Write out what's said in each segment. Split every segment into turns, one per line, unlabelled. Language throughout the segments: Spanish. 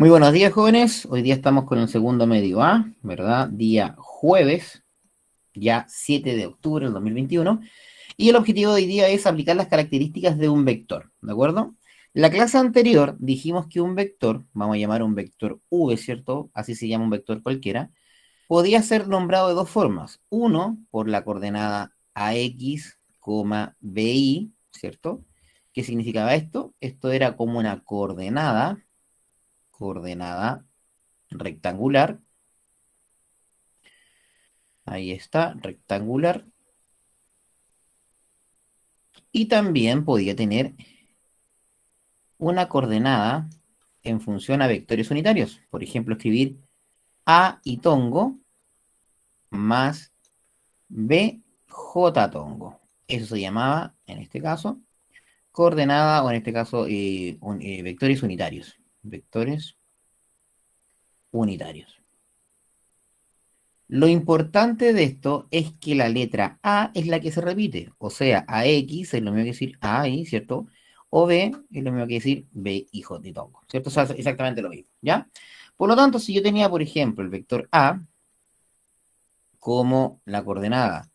Muy buenos días, jóvenes. Hoy día estamos con el segundo medio A, ¿verdad? Día jueves, ya 7 de octubre del 2021. Y el objetivo de hoy día es aplicar las características de un vector, ¿de acuerdo? La clase anterior dijimos que un vector, vamos a llamar un vector V, ¿cierto? Así se llama un vector cualquiera, podía ser nombrado de dos formas. Uno, por la coordenada AX, BI, ¿cierto? ¿Qué significaba esto? Esto era como una coordenada rectangular. Ahí está, rectangular. Y también podía tener una coordenada en función a vectores unitarios. Por ejemplo, escribir A y tongo más BJ tongo. Eso se llamaba, en este caso, coordenada o en este caso vectores unitarios. Vectores unitarios. Lo importante de esto es que la letra A es la que se repite, o sea, AX es lo mismo que decir AI, ¿cierto? O B es lo mismo que decir B hijo de tongo, ¿cierto? O sea, es exactamente lo mismo, ¿ya? Por lo tanto, si yo tenía, por ejemplo, el vector A como la coordenada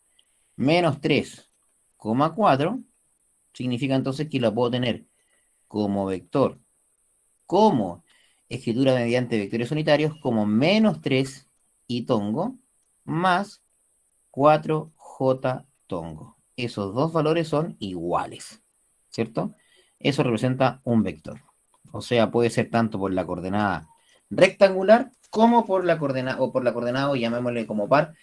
-3,4, significa entonces que lo puedo tener como vector, como escritura mediante vectores unitarios, como -3 y tongo, más 4J tongo. Esos dos valores son iguales, ¿cierto? Eso representa un vector. O sea, puede ser tanto por la coordenada rectangular como por la coordenada, o por la coordenada, o llamémosle como par,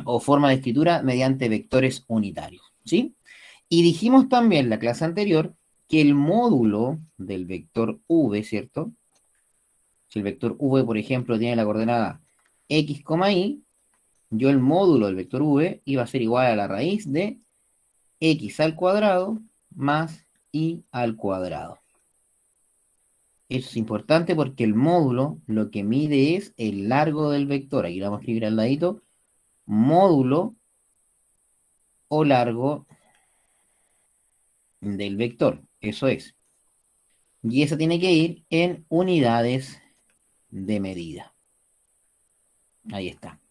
o forma de escritura mediante vectores unitarios, ¿sí? Y dijimos también en la clase anterior que el módulo del vector v, ¿cierto? Si el vector v, por ejemplo, tiene la coordenada x, y, yo el módulo del vector v iba a ser igual a la raíz de x al cuadrado más y al cuadrado. Eso es importante porque el módulo lo que mide es el largo del vector. Aquí lo vamos a escribir al ladito. Módulo o largo del vector. Eso es. Y eso tiene que ir en unidades de medida. Ahí está.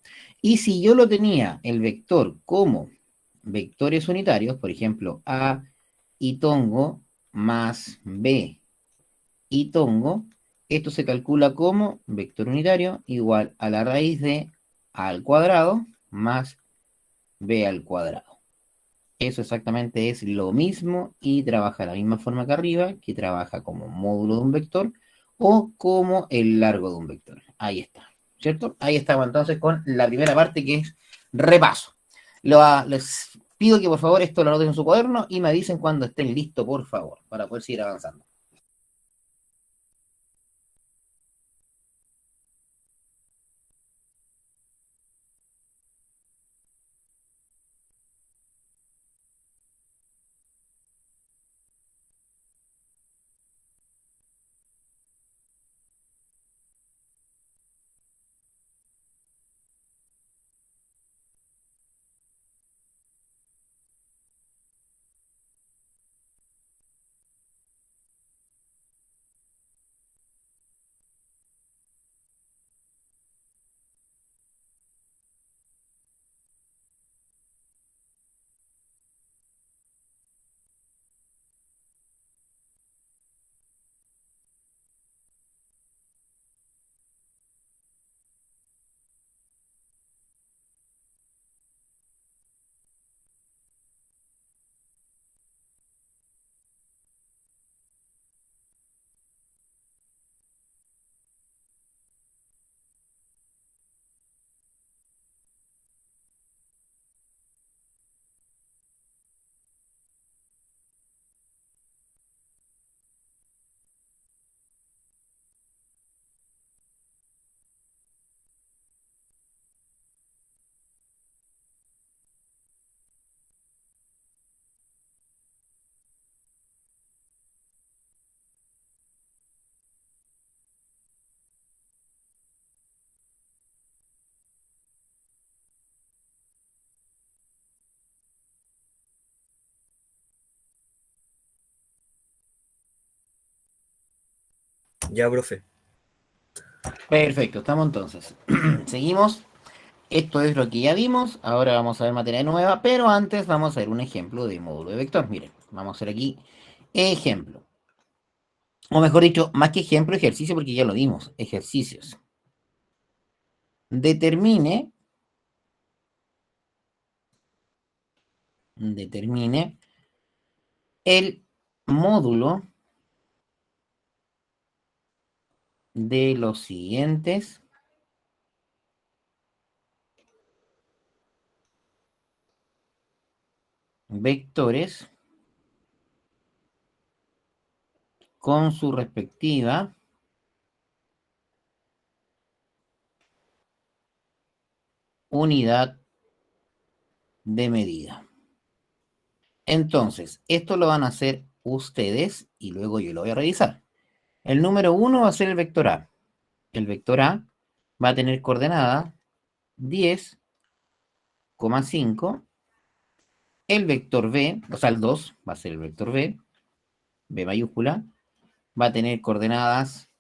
Y si yo lo tenía el vector como vectores unitarios, por ejemplo, A y tongo más B y tongo, esto se calcula como vector unitario igual a la raíz de A al cuadrado más B al cuadrado. Eso exactamente es lo mismo y trabaja de la misma forma que arriba, que trabaja como módulo de un vector o como el largo de un vector. Ahí está, ¿cierto? Ahí estamos entonces con la primera parte que es repaso. Les pido que por favor esto lo anoten en su cuaderno y me dicen cuando estén listos, por favor, para poder seguir avanzando.
Ya, profe.
Perfecto, estamos entonces. Seguimos. Esto es lo que ya vimos. Ahora vamos a ver materia nueva, pero antes vamos a ver un ejemplo de módulo de vector. Miren, vamos a hacer aquí ejemplo. O mejor dicho, más que ejemplo, ejercicio, porque ya lo dimos. Ejercicios. Determine, determine el módulo de los siguientes vectores con su respectiva unidad de medida. Entonces, esto lo van a hacer ustedes y luego yo lo voy a revisar. El número uno va a ser el vector A. El vector A va a tener coordenada 10,5. El vector B, o sea, el 2 va a ser el vector B, B mayúscula, va a tener coordenadas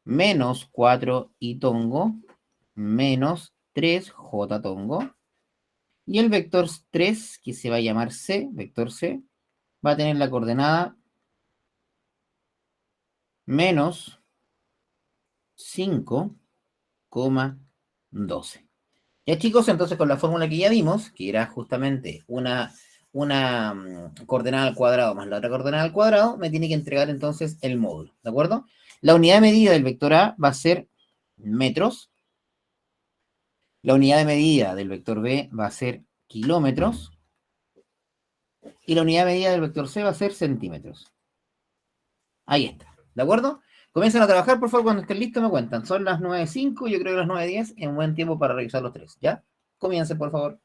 menos 4 y tongo, menos 3 j tongo. Y el vector 3, que se va a llamar C, vector C, va a tener la coordenada menos 5,12. Ya chicos, entonces con la fórmula que ya vimos, que era justamente una coordenada al cuadrado más la otra coordenada al cuadrado, me tiene que entregar entonces el módulo, ¿de acuerdo? La unidad de medida del vector A va a ser metros, la unidad de medida del vector B va a ser kilómetros, y la unidad de medida del vector C va a ser centímetros. Ahí está, ¿de acuerdo? Comiencen a trabajar, por favor, cuando estén listos me cuentan. Son las 9:05, yo creo que las 9:10, en buen tiempo para revisar los tres, ¿ya? Comiencen, por favor.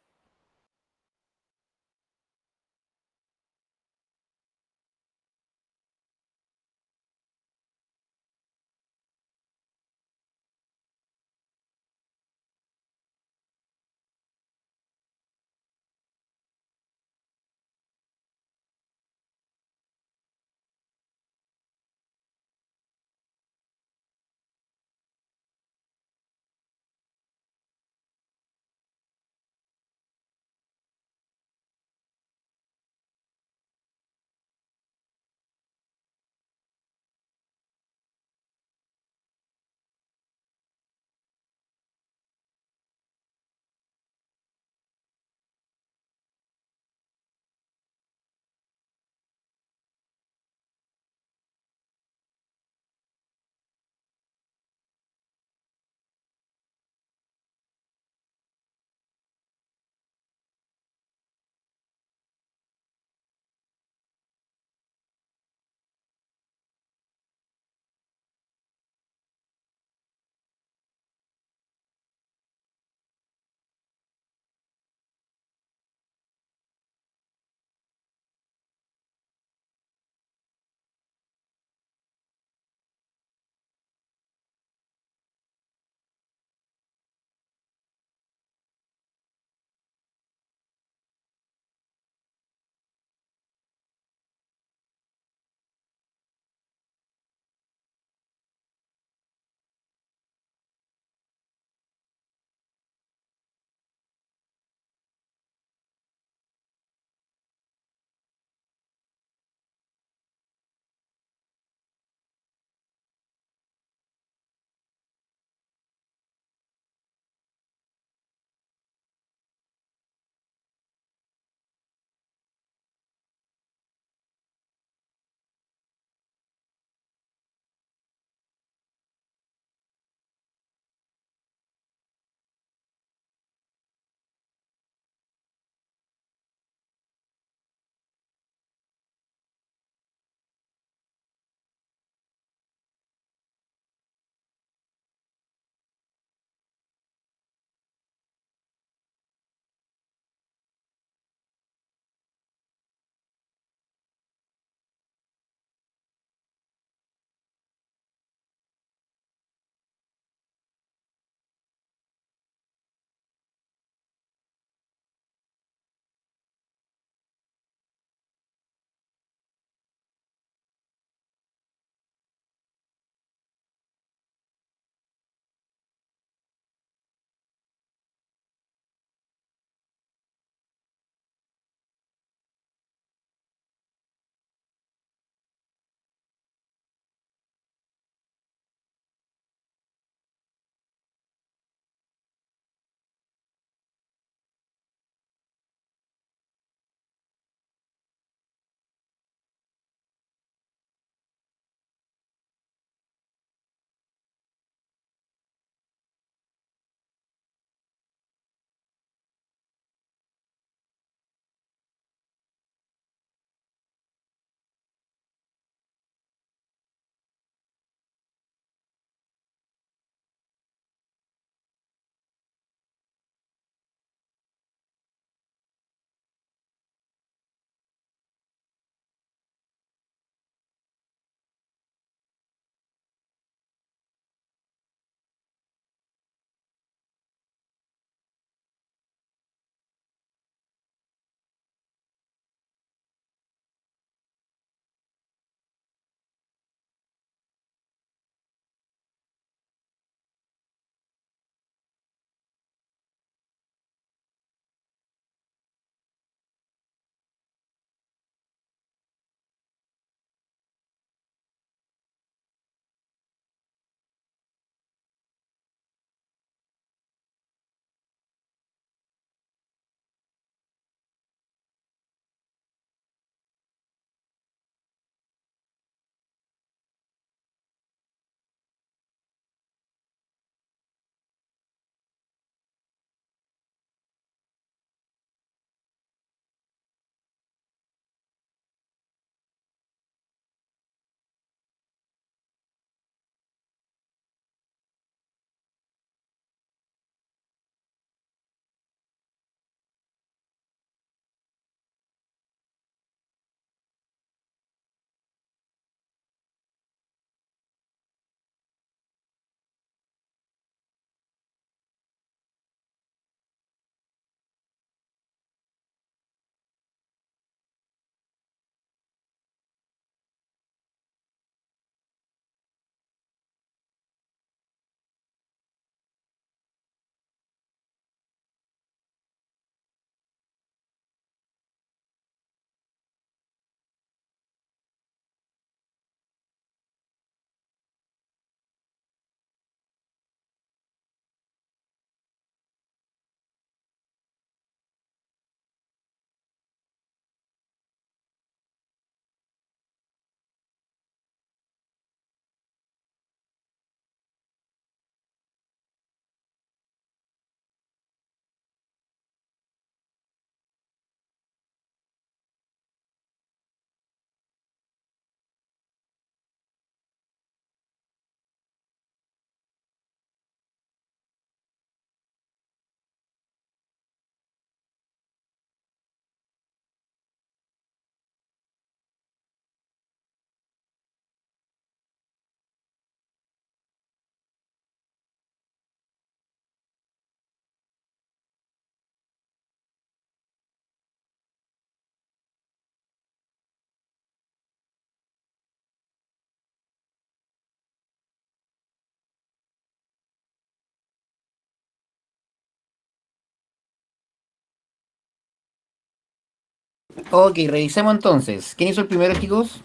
Ok, revisemos entonces. ¿Quién hizo el primero, chicos?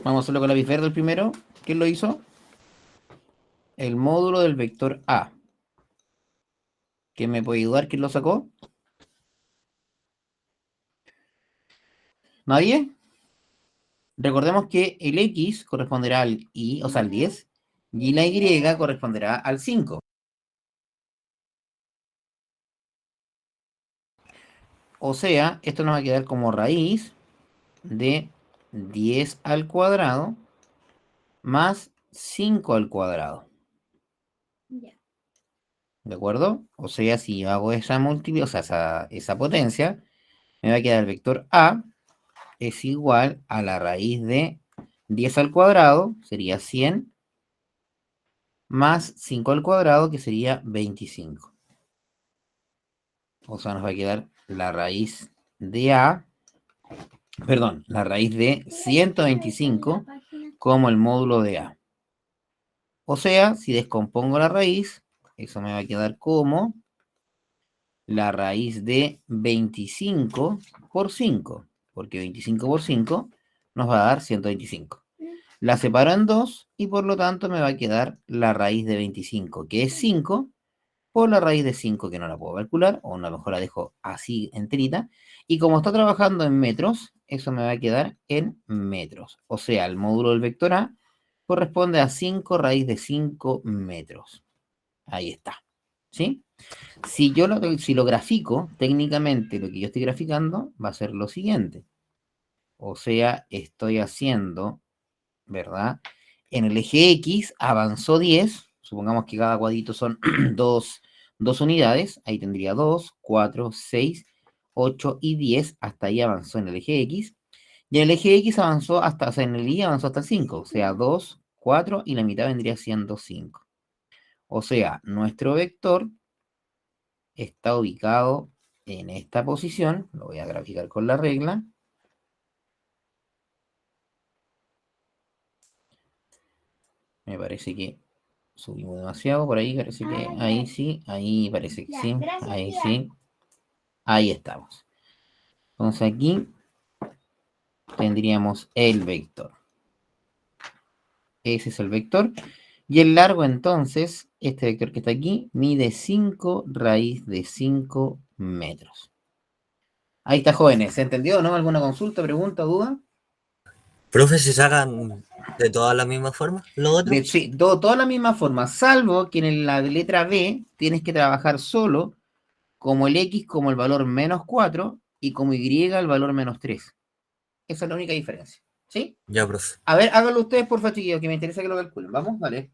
Vamos a hacerlo con la lápiz verde el primero. ¿Quién lo hizo? El módulo del vector A. ¿Quién me puede ayudar? ¿Quién lo sacó? ¿Nadie? Recordemos que el X corresponderá al Y, o sea, al 10, y la Y corresponderá al 5. O sea, esto nos va a quedar como raíz de 10 al cuadrado más 5 al cuadrado.
Ya.
¿De acuerdo? O sea, si yo hago esa multiplicación, o sea, esa potencia, me va a quedar el vector A es igual a la raíz de 10 al cuadrado, sería 100, más 5 al cuadrado, que sería 25. O sea, nos va a quedar la raíz de A, perdón, la raíz de 125 como el módulo de A. O sea, si descompongo la raíz, eso me va a quedar como la raíz de 25 por 5, porque 25 por 5 nos va a dar 125. La separo en 2 y por lo tanto me va a quedar la raíz de 25, que es 5, por la raíz de 5, que no la puedo calcular, o a lo mejor la dejo así enterita. Y como está trabajando en metros, eso me va a quedar en metros. O sea, el módulo del vector A corresponde a 5 raíz de 5 metros. Ahí está. ¿Sí? Si lo grafico, técnicamente lo que yo estoy graficando va a ser lo siguiente. O sea, estoy haciendo, ¿verdad? En el eje X avanzó 10, supongamos que cada cuadrito son dos unidades, ahí tendría 2, 4, 6, 8 y 10, hasta ahí avanzó en el eje X, y en el eje X avanzó hasta, o sea, en el Y avanzó hasta el 5, o sea, 2, 4 y la mitad vendría siendo 5. O sea, nuestro vector está ubicado en esta posición, lo voy a graficar con la regla. Me parece que subimos demasiado por ahí, parece que ahí sí, ahí parece que sí, ahí sí, ahí estamos. Entonces aquí tendríamos el vector. Ese es el vector. Y el largo entonces, este vector que está aquí, mide 5 raíz de 5 metros. Ahí está, jóvenes. ¿Se entendió, no? ¿Alguna consulta, pregunta, duda?
Profe, ¿se sacan de todas las mismas formas los otros?
Sí, toda la misma forma, salvo que en la letra B tienes que trabajar solo como el X como el valor menos 4 y como Y el valor menos 3. Esa es la única diferencia. ¿Sí?
Ya, profe.
A ver, háganlo ustedes, por favor, chiquillos, que me interesa que lo calculen. Vamos, vale.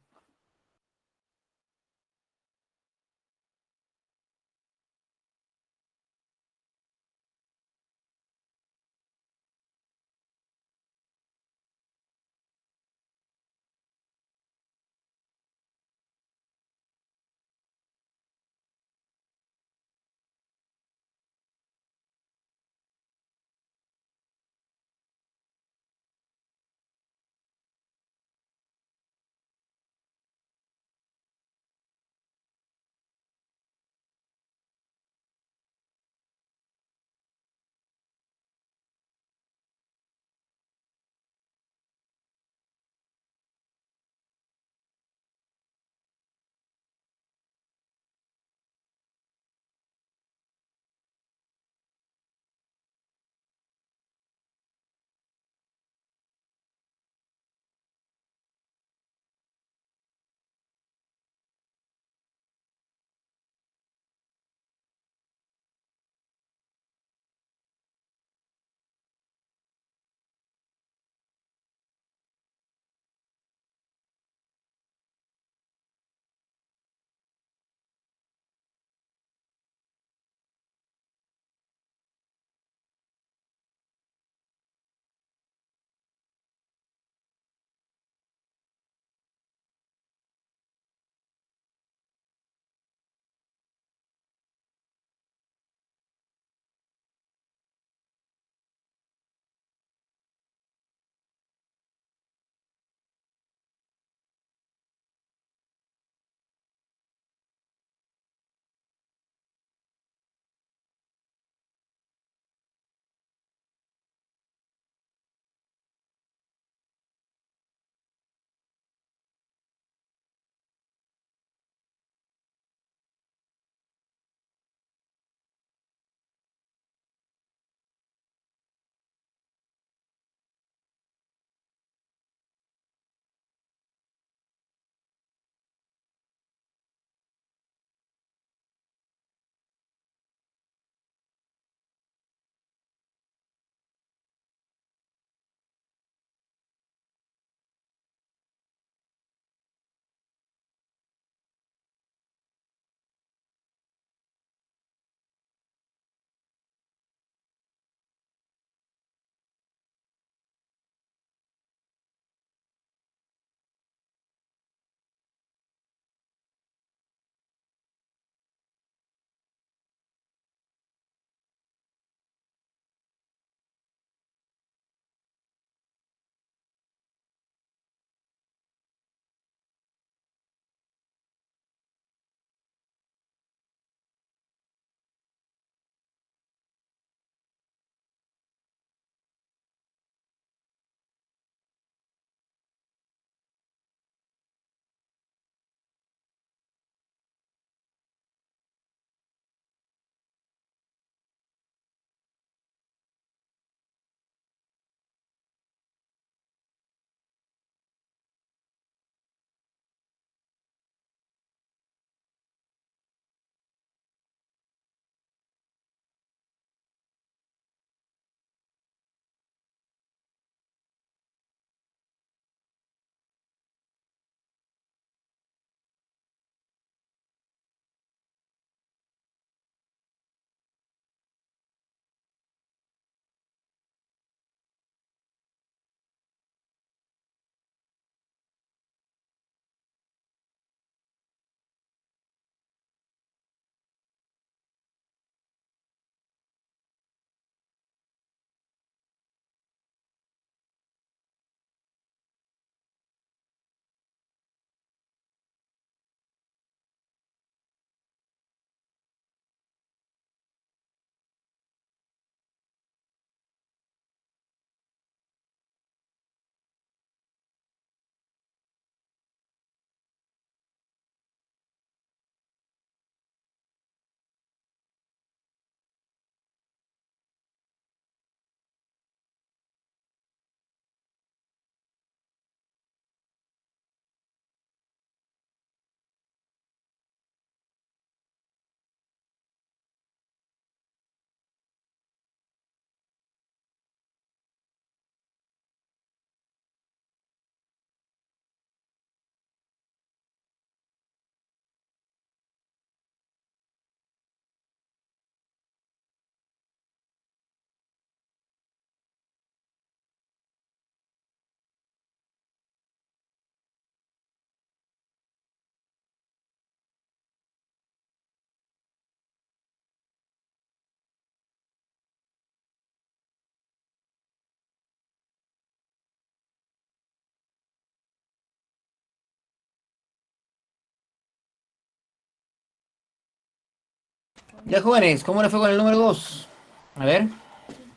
Ya, jóvenes, ¿cómo le fue con el número 2? A ver,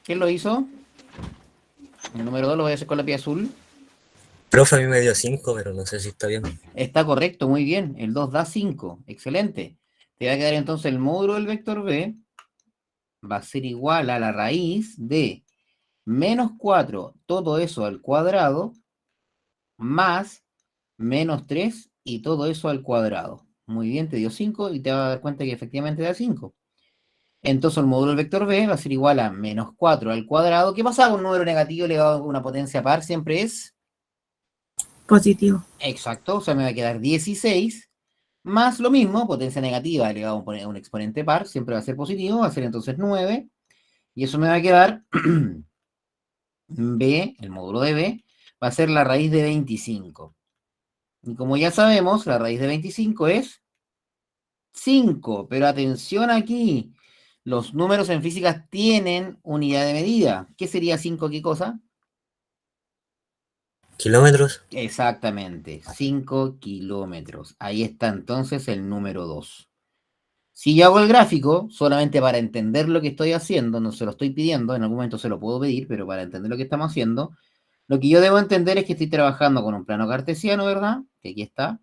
¿quién lo hizo? El número 2 lo voy a hacer con la lápiz azul.
Profe, a mí me dio 5, pero no sé si está bien.
Está correcto, muy bien. El 2 da 5. Excelente. Te va a quedar entonces el módulo del vector b. Va a ser igual a la raíz de menos 4, todo eso al cuadrado, más menos 3 y todo eso al cuadrado. Muy bien, te dio 5 y te vas a dar cuenta que efectivamente da 5. Entonces el módulo del vector b va a ser igual a menos 4 al cuadrado. ¿Qué pasa con un número negativo elevado a una potencia par? Siempre es
Positivo.
exacto, o sea, me va a quedar 16 más lo mismo, potencia negativa elevado a un exponente par, siempre va a ser positivo, va a ser entonces 9, y eso me va a quedar b, el módulo de b, va a ser la raíz de 25. Y como ya sabemos, la raíz de 25 es 5, pero atención aquí, los números en física tienen unidad de medida. ¿Qué sería 5? ¿Qué cosa?
¿Kilómetros?
Exactamente, 5 kilómetros. Ahí está entonces el número 2. Si yo hago el gráfico, solamente para entender lo que estoy haciendo, no se lo estoy pidiendo, en algún momento se lo puedo pedir, pero para entender lo que estamos haciendo, lo que yo debo entender es que estoy trabajando con un plano cartesiano, ¿verdad? Que aquí está.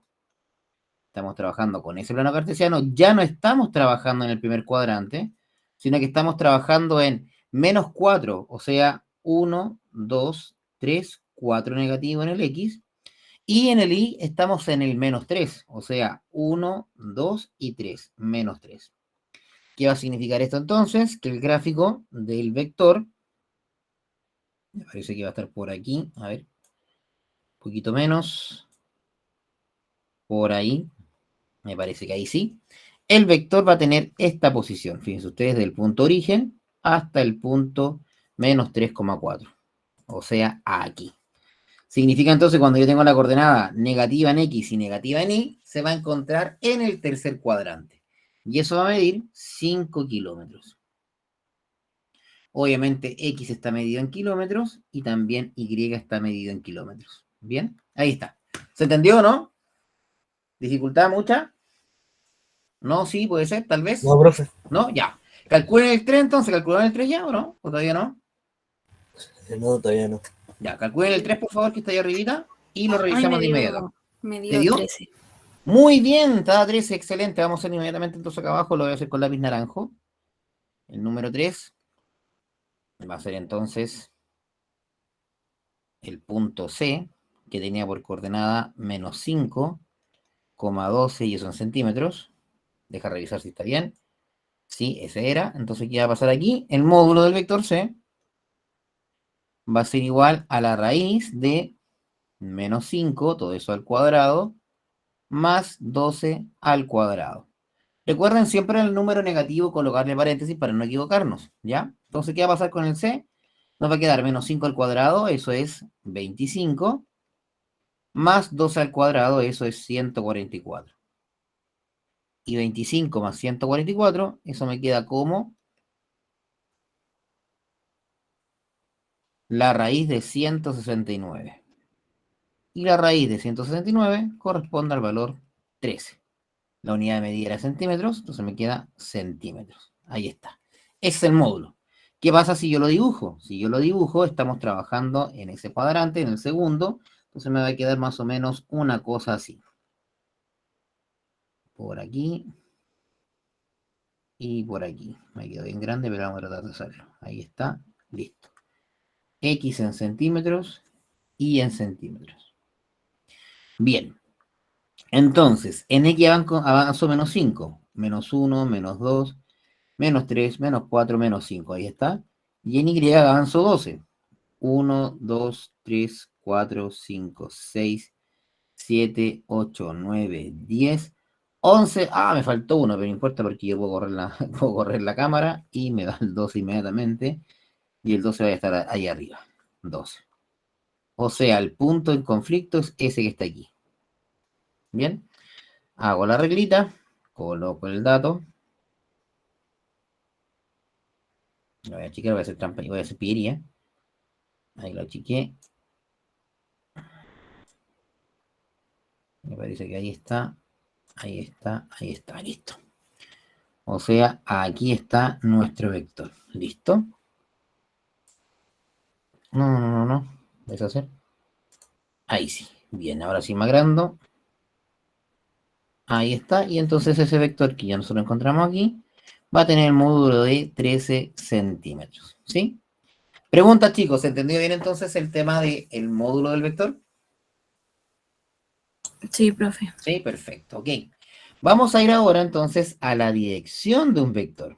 Estamos trabajando con ese plano cartesiano. Ya no estamos trabajando en el primer cuadrante, sino que estamos trabajando en menos 4, o sea, 1, 2, 3, 4 negativo en el X. Y en el Y estamos en el menos 3, o sea, 1, 2 y 3, menos 3. ¿Qué va a significar esto entonces? Que el gráfico del vector, me parece que va a estar por aquí, a ver, un poquito menos, por ahí, me parece que ahí sí. El vector va a tener esta posición, fíjense ustedes, del punto origen hasta el punto menos 3,4, o sea, aquí. Significa entonces cuando yo tengo la coordenada negativa en X y negativa en Y, se va a encontrar en el tercer cuadrante. Y eso va a medir 5 kilómetros. Obviamente X está medido en kilómetros y también Y está medido en kilómetros. Bien, ahí está. ¿Se entendió o no? ¿Dificultad mucha? No, sí, puede ser, tal vez.
No, profe.
¿No? Ya. Calculen el 3 entonces, ¿calcularon el 3 ya o no? ¿O todavía no?
No, todavía no.
Ya, calculen el 3 por favor, que está ahí arribita, y lo
Ay,
revisamos de inmediato.
me
¿Te
dio
dio?
13.
Muy bien, está 13, excelente. Vamos a hacer inmediatamente entonces acá abajo, lo voy a hacer con lápiz naranjo. El número 3 va a ser entonces el punto C, que tenía por coordenada menos 5,12 y eso en centímetros. Deja revisar si está bien. Sí, ese era. Entonces, ¿qué va a pasar aquí? El módulo del vector C va a ser igual a la raíz de menos 5, todo eso al cuadrado, más 12 al cuadrado. Recuerden siempre el número negativo colocarle paréntesis para no equivocarnos, ¿ya? Entonces, ¿qué va a pasar con el C? Nos va a quedar menos 5 al cuadrado, eso es 25, más 12 al cuadrado, eso es 144. Y 25 más 144, eso me queda como la raíz de 169. Y la raíz de 169 corresponde al valor 13. La unidad de medida era centímetros, entonces me queda centímetros. Ahí está. Ese es el módulo. ¿Qué pasa si yo lo dibujo? Si yo lo dibujo, estamos trabajando en ese cuadrante, en el segundo, entonces me va a quedar más o menos una cosa así. Por aquí y por aquí. Me quedó bien grande, pero vamos a tratar de hacerlo. Ahí está, listo. X en centímetros y en centímetros. Bien, entonces, en X avanzo menos 5, menos 1, menos 2, menos 3, menos 4, menos 5, ahí está. Y en Y avanzo 12. 1, 2, 3, 4, 5, 6, 7, 8, 9, 10, 11. Ah, me faltó uno, pero no importa porque yo puedo correr puedo correr la cámara y me da el 12 inmediatamente. Y el 12 va a estar ahí arriba. 12. O sea, el punto en conflicto es ese que está aquí. Bien, hago la reglita, coloco el dato. Lo voy a achicar, voy a hacer trampa y voy a hacer pillería. Ahí lo achiqué. Me parece que ahí está. Ahí está, listo. O sea, aquí está nuestro vector. ¿Listo? No. Deshacer. Ahí sí. Bien, ahora sí más grande. Ahí está. Y entonces ese vector que ya nosotros encontramos aquí va a tener el módulo de 13 centímetros. ¿Sí? Pregunta, chicos, ¿se entendió bien entonces el tema del módulo del vector?
Sí, profe.
Sí, perfecto. Ok. Vamos a ir ahora entonces a la dirección de un vector.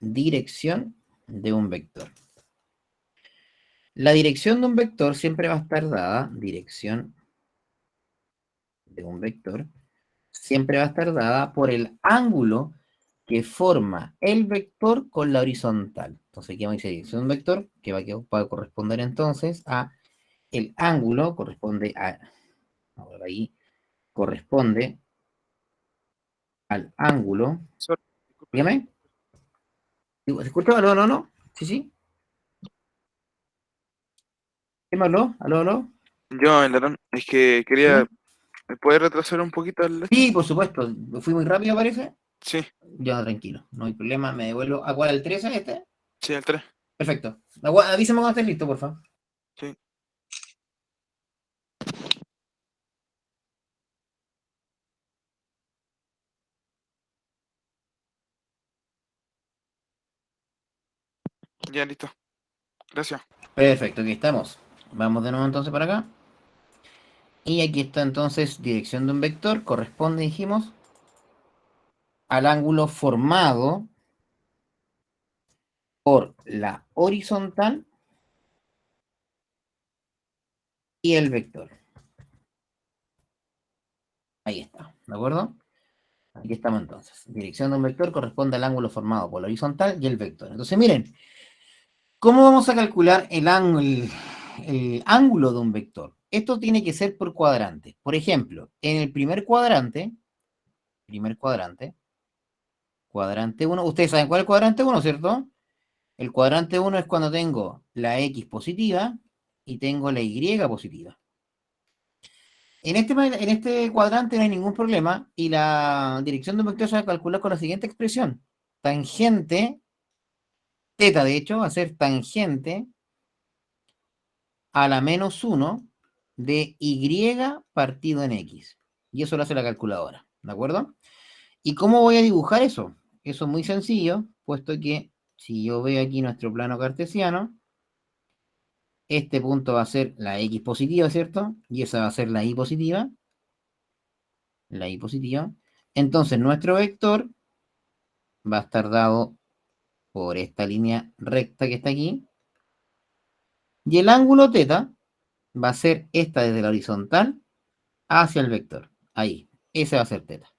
Dirección de un vector. La dirección de un vector siempre va a estar dada, dirección de un vector, siempre va a estar dada por el ángulo que forma el vector con la horizontal. Entonces, aquí vamos a decir dirección de un vector, que va a corresponder entonces a el ángulo, corresponde a, ahora ahí, corresponde al ángulo.
Sorry, disculpe.
Dígame. ¿Se escucha? ¿Aló, aló, aló? Sí, sí. ¿Qué me habló? ¿Aló, aló?
Yo, Latón, es que quería.
¿Sí?
¿Me puede retrasar un poquito el esto?
Sí, por supuesto. ¿Me fui muy rápido, parece?
Sí,
Ya, tranquilo. No hay problema. Me devuelvo. ¿A cuál? ¿El 13 este?
sí, el 3.
Perfecto. Avísame cuando estés listo, por favor.
Sí. Ya, listo. Gracias.
Perfecto, aquí estamos. Vamos de nuevo entonces para acá. Y aquí está entonces dirección de un vector. Corresponde, dijimos, al ángulo formado por la horizontal y el vector. Ahí está, ¿de acuerdo? Aquí estamos entonces. Dirección de un vector corresponde al ángulo formado por la horizontal y el vector. Entonces, miren, ¿cómo vamos a calcular el ángulo de un vector? Esto tiene que ser por cuadrante. Por ejemplo, en el cuadrante 1, ustedes saben cuál es el cuadrante 1, ¿cierto? El cuadrante 1 es cuando tengo la X positiva y tengo la Y positiva. En este cuadrante no hay ningún problema y la dirección de un vector se va a calcular con la siguiente expresión. Tangente, teta de hecho, va a ser tangente a la menos 1 de Y partido en X. Y eso lo hace la calculadora, ¿de acuerdo? ¿Y cómo voy a dibujar eso? Eso es muy sencillo, puesto que si yo veo aquí nuestro plano cartesiano, este punto va a ser la X positiva, ¿cierto? Y esa va a ser la Y positiva. La Y positiva. Entonces nuestro vector va a estar dado por esta línea recta que está aquí. Y el ángulo teta va a ser esta desde la horizontal hacia el vector. Ahí. Ese va a ser teta.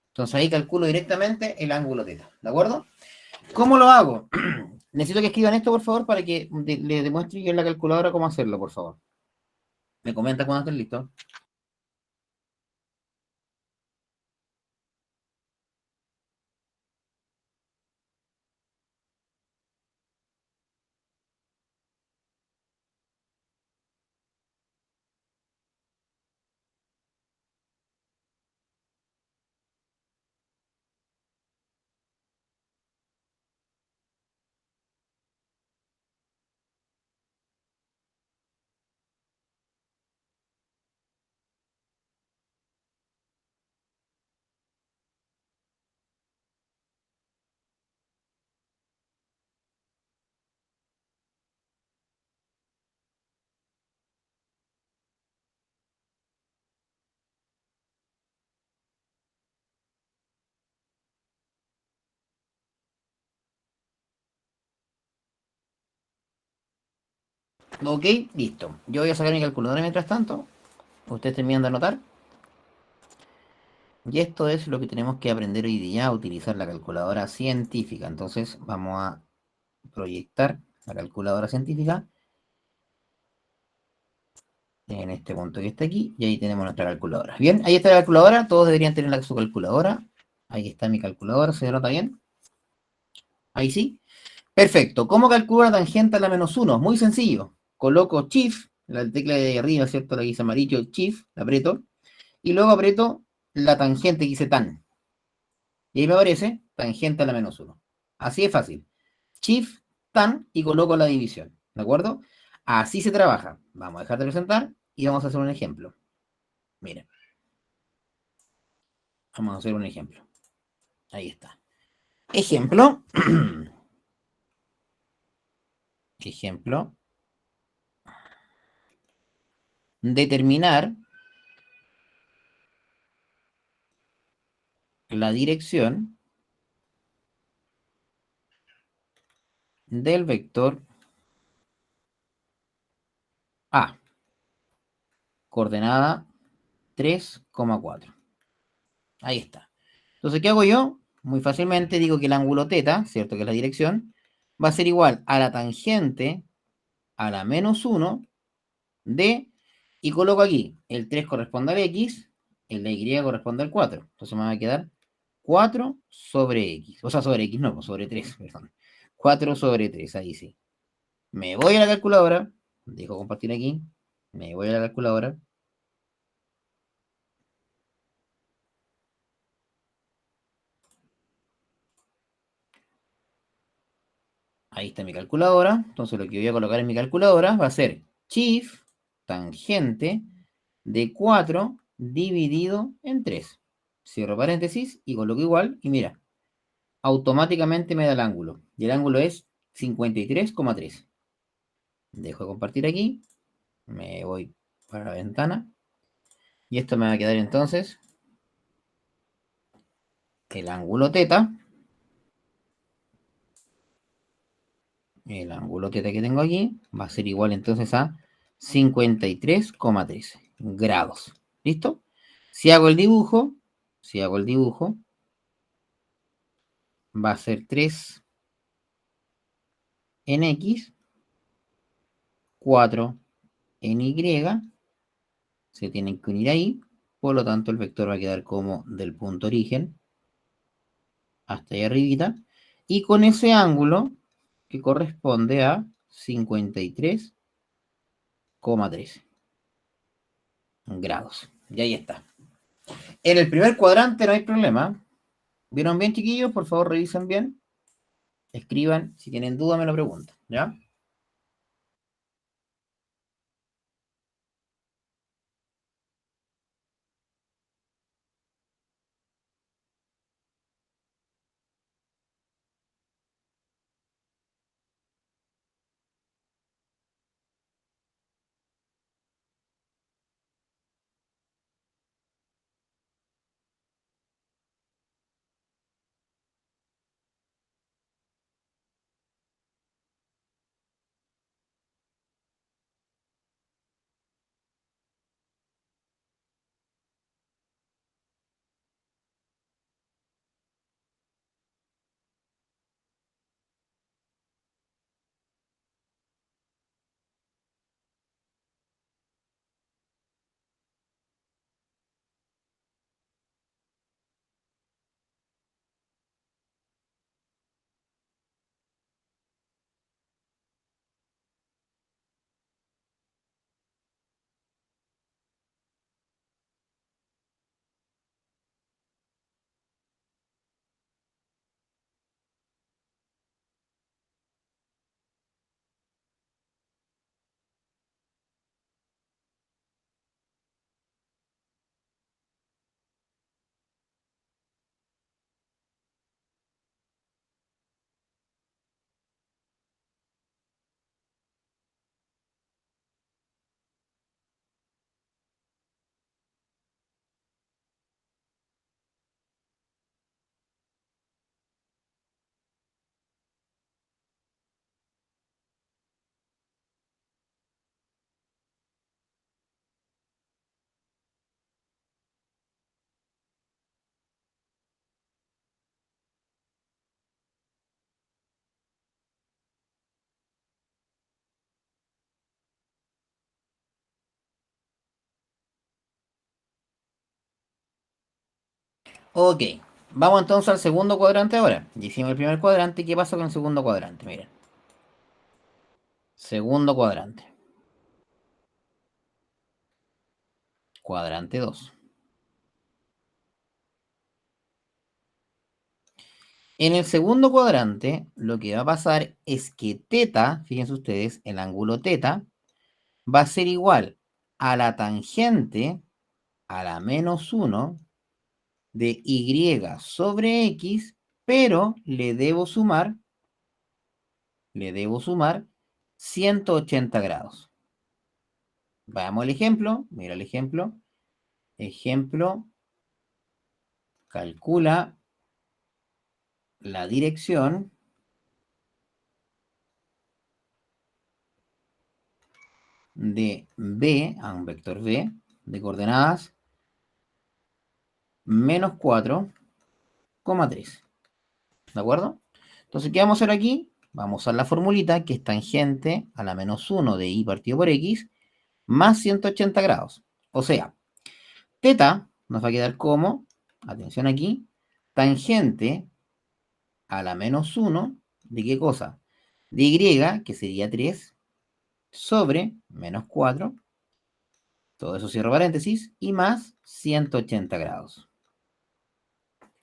Entonces ahí calculo directamente el ángulo teta. ¿De acuerdo? ¿Cómo lo hago? Necesito que escriban esto, por favor, para que le demuestre yo en la calculadora cómo hacerlo, por favor. Me comenta cuando estén listos. Ok, listo. Yo voy a sacar mi calculadora mientras tanto. Ustedes terminan de anotar. Y esto es lo que tenemos que aprender hoy día, a utilizar la calculadora científica. Entonces vamos a proyectar la calculadora científica en este punto que está aquí. Y ahí tenemos nuestra calculadora. Bien, ahí está la calculadora. Todos deberían tener su calculadora. Ahí está mi calculadora. ¿Se nota bien? Ahí sí. Perfecto. ¿Cómo calculo la tangente a la menos 1? Muy sencillo. Coloco Shift, la tecla de arriba, ¿cierto? La que dice amarillo, Shift, la aprieto. Y luego aprieto la tangente que dice tan. Y ahí me aparece tangente a la menos 1. Así es fácil. Shift, tan y coloco la división. ¿De acuerdo? Así se trabaja. Vamos a dejar de presentar y vamos a hacer un ejemplo. Miren. Vamos a hacer un ejemplo. Ahí está. Ejemplo. Ejemplo. Determinar la dirección del vector A. Coordenada 3,4. Ahí está. Entonces, ¿qué hago yo? Muy fácilmente digo que el ángulo θ, ¿cierto? Que es la dirección, va a ser igual a la tangente a la menos 1 de, y coloco aquí, el 3 corresponde al X, el de Y corresponde al 4. Entonces me va a quedar 4 sobre X. O sea, sobre X, no, pues sobre 3, perdón. 4 sobre 3, ahí sí. Me voy a la calculadora, dejo compartir aquí, me voy a la calculadora. Ahí está mi calculadora. Entonces lo que voy a colocar en mi calculadora va a ser shift tangente de 4 dividido en 3. Cierro paréntesis y coloco igual. Y mira, automáticamente me da el ángulo. Y el ángulo es 53,3. Dejo de compartir aquí. Me voy para la ventana. Y esto me va a quedar entonces el ángulo θ. El ángulo θ que tengo aquí va a ser igual entonces a 53,13 grados. ¿Listo? Si hago el dibujo, va a ser 3 en X, 4 en Y, se tienen que unir ahí, por lo tanto el vector va a quedar como del punto origen hasta ahí arribita, y con ese ángulo que corresponde a 53,13 grados. Y ahí está. En el primer cuadrante no hay problema. ¿Vieron bien, chiquillos? Por favor, revisen bien. Escriban. Si tienen duda, me lo preguntan. ¿Ya? Ok. Vamos entonces al segundo cuadrante ahora. Ya hicimos el primer cuadrante. ¿Qué pasa con el segundo cuadrante? Miren. Segundo cuadrante. Cuadrante 2. En el segundo cuadrante, lo que va a pasar es que teta, fíjense ustedes, el ángulo teta, va a ser igual a la tangente a la menos 1 de y sobre x, pero le debo sumar 180 grados. Veamos el ejemplo, mira el ejemplo. Ejemplo, calcula la dirección de B, a un vector B, de coordenadas menos 4,3. ¿De acuerdo? Entonces, ¿qué vamos a hacer aquí? Vamos a usar la formulita que es tangente a la menos 1 de y partido por x más 180 grados. O sea, teta nos va a quedar como, atención aquí, tangente a la menos 1 de qué cosa? De y, que sería 3, sobre menos 4, todo eso cierro paréntesis, y más 180 grados.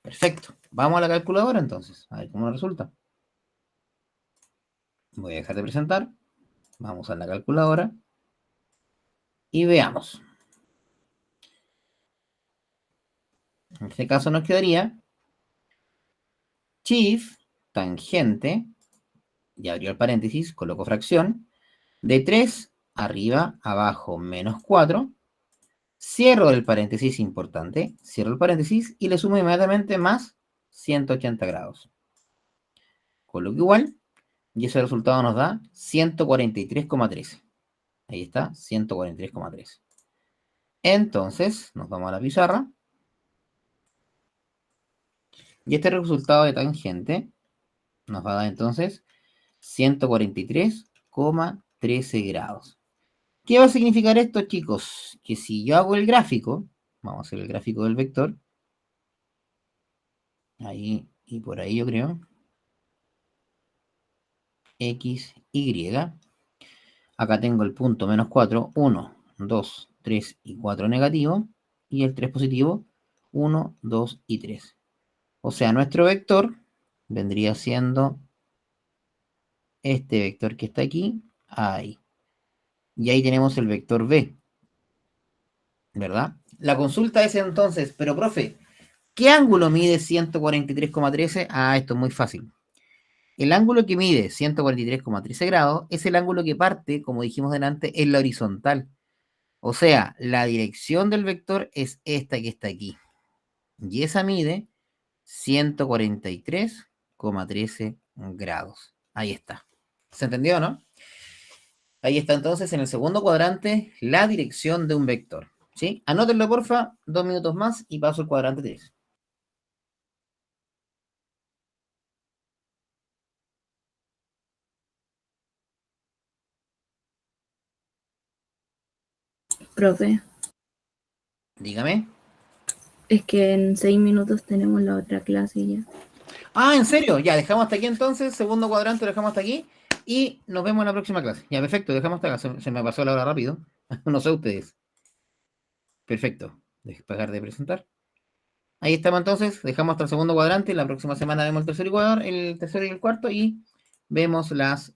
Perfecto. Vamos a la calculadora entonces, a ver cómo nos resulta. Voy a dejar de presentar. Vamos a la calculadora. Y veamos. En este caso nos quedaría chief tangente, y abrió el paréntesis, coloco fracción, de 3 arriba, abajo, menos 4. Cierro el paréntesis importante, cierro el paréntesis y le sumo inmediatamente más 180 grados. Coloco igual y ese resultado nos da 143,13. Ahí está, 143,13. Entonces, nos vamos a la pizarra. Y este resultado de tangente nos va a dar entonces 143,13 grados. ¿Qué va a significar esto, chicos? Que si yo hago el gráfico, vamos a hacer el gráfico del vector. Ahí y por ahí yo creo. X, Y. Acá tengo el punto menos 4, 1, 2, 3 y 4 negativo. Y el 3 positivo, 1, 2 y 3. O sea, nuestro vector vendría siendo este vector que está aquí, ahí. Y ahí tenemos el vector B, ¿verdad? La consulta es entonces, pero profe, ¿qué ángulo mide 143,13? Ah, esto es muy fácil. El ángulo que mide 143,13 grados es el ángulo que parte, como dijimos delante, en la horizontal. O sea, la dirección del vector es esta que está aquí. Y esa mide 143,13 grados. Ahí está. ¿Se entendió, no? Ahí está entonces en el segundo cuadrante la dirección de un vector. ¿Sí? Anótenlo, porfa, 2 minutos más y paso al cuadrante 3.
Profe,
Dígame.
es que en 6 minutos tenemos la otra clase ya.
Ah, ¿en serio? Ya, dejamos hasta aquí entonces. Segundo cuadrante lo dejamos hasta aquí. Y nos vemos en la próxima clase. Ya, perfecto, dejamos hasta acá. Se me pasó la hora rápido. No sé ustedes. Perfecto. Dejar de presentar. Ahí estamos entonces. Dejamos hasta el segundo cuadrante. La próxima semana vemos el tercero y el cuarto. Y vemos las...